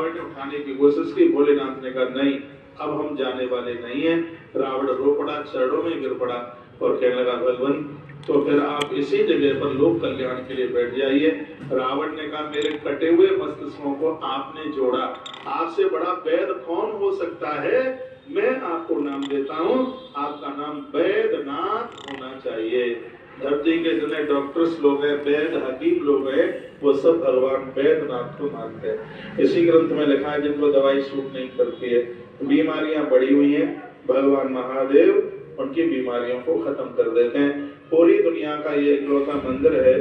रावण ने उठाने की कोशिश की, भोलेनाथ ने कहा नहीं, अब हम जाने वाले नहीं हैं। रावण रो पड़ा, चरणों में गिर पड़ा और कहने लगा भगवान तो फिर आप इसी जगह पर लोक कल्याण के लिए बैठ जाइए। रावण ने कहा मेरे कटे हुए मस्तिष्कों को आपने जोड़ा, आपसे बड़ा वैद्य कौन हो सकता है, मैं आपको नाम देता हूँ, आपका नाम वैद्यनाथ होना चाहिए। धरती के जितने डॉक्टर्स लोग हैं, वैद्य हकीम लोग हैं, वो सब भगवान वैद्यनाथ को मानते हैं। इसी ग्रंथ में लिखा है जिनको दवाई सूट नहीं करती है, बीमारियां बढ़ी हुई हैं, भगवान महादेव उनकी बीमारियों को खत्म कर देते हैं। पूरी दुनिया का ये इकलौता मंदिर है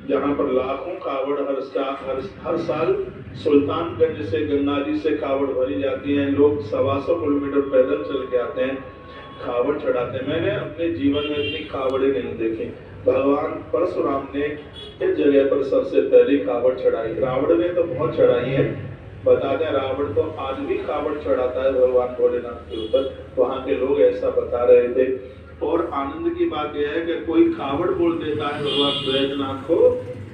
जहाँ पर लाखों कावड़ हर साल सुल्तानगंज से गंगा जी से कावड़ भरी जाती हैं। लोग 125 किलोमीटर पैदल चल के आते हैं, कावड़ चढ़ाते हैं। मैंने अपने जीवन में इतनी कावड़े नहीं देखी। भगवान परशुराम ने इस जगह पर सबसे पहली कावड़ चढ़ाई। रावण ने तो बहुत चढ़ाई है, बता दें रावण तो आज भी कावड़ चढ़ाता है भगवान भोलेनाथ के ऊपर, वहाँ के लोग ऐसा बता रहे थे। और आनंद की बात यह है कि कोई कावड़ बोल देता है भगवान वैद्यनाथ को,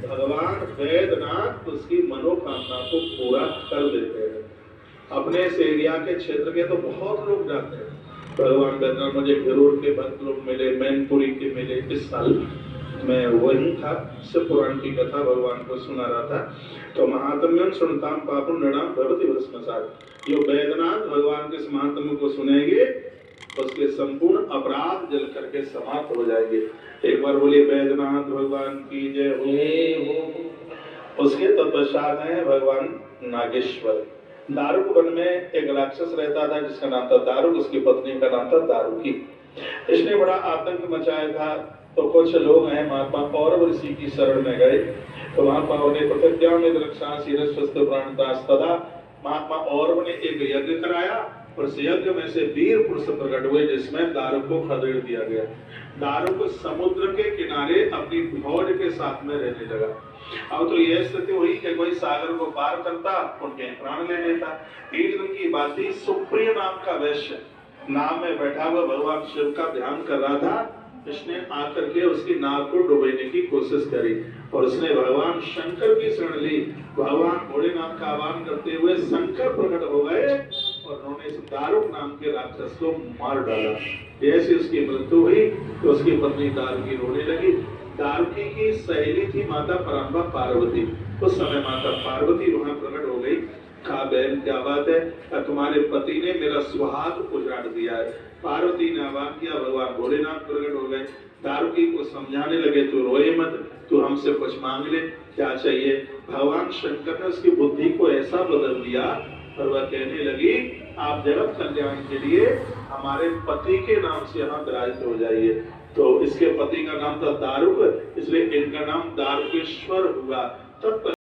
भगवान वैद्यनाथ उसकी मनोकामना को पूरा कर देते हैं। अपने इस एरिया के क्षेत्र के तो बहुत लोग जाते हैं भगवान वैद्यनाथ। मुझे घरोर के भक्त लोग मिले, मैनपुरी के मिले। इस साल मैं वही था, शिव पुराण की कथा भगवान को सुना रहा था। तो महात्म्यम सुनताम पापुम नृणाम भवति भस्मसात्। जो वैद्यनाथ भगवान के इस महात्म्य को सुनेंगे उसके संपूर्ण अपराध जल करके समाप्त हो जाएंगे। एक बार बोलिए वैद्यनाथ भगवान की जय हो। उसके तत्पश्चात है भगवान नागेश्वर। दारुक वन में एक राक्षस रहता था जिसका नाम था दारुक, उसकी पत्नी का नाम था दारुकी। इसने बड़ा आतंक मचाया था। तो कुछ लोग हैं महात्मा और ऋषि की शरण में गए, तो महात्मा ने प्रतिज्ञा में रक्षा शिरस्वस्थ प्राणदास तथा महात्मा और ने एक यज्ञ कराया और उस यज्ञ में से वीर पुरुष प्रकट हुए जिसमें दारुक को खदेड़ दिया गया। दारुक समुद्र के किनारे अपनी फौज के साथ में रहने लगा। अब तो यह स्थिति हुई कि कोई सागर को पार करता उनके प्राण ले लेता। एक दिन की बात थी, सुप्रिय नाम का वैश्य नाव में बैठा हुआ भगवान शिव का ध्यान कर रहा था। इसने आकर के उसकी नाव को डुबोने की कोशिश करी और उसने भगवान शंकर की शरण ली। भगवान भोलेनाथ का आह्वान करते हुए शंकर प्रकट हो गए और उन्होंने इस दारुक नाम के राक्षस को मार डाला। जैसे उसकी मृत्यु हुई तो उसकी पत्नी दारुकी रोने लगी। दारुकी की सहेली थी माता परांबा पार्वती। उस समय माता पार्वती वहां प्रकट हो गई। कहा बहन क्या बात है, तुम्हारे पति ने मेरा सुहाग उजाड़ दिया है। पार्वती ने आह्वान किया, भगवान भोलेनाथ प्रकट हो गए। दारुकी को समझाने लगे तू रोए मत, तू हमसे कुछ मांग ले, क्या चाहिए। भगवान शंकर ने उसकी बुद्धि को ऐसा बदल दिया और वह कहने लगी आप जगत कल्याण के लिए हमारे पति के नाम से यहाँ विराजित हो जाइए। तो इसके पति का नाम था दारुक, इसलिए इनका नाम दारुकेश्वर हुआ। तत्पश्चात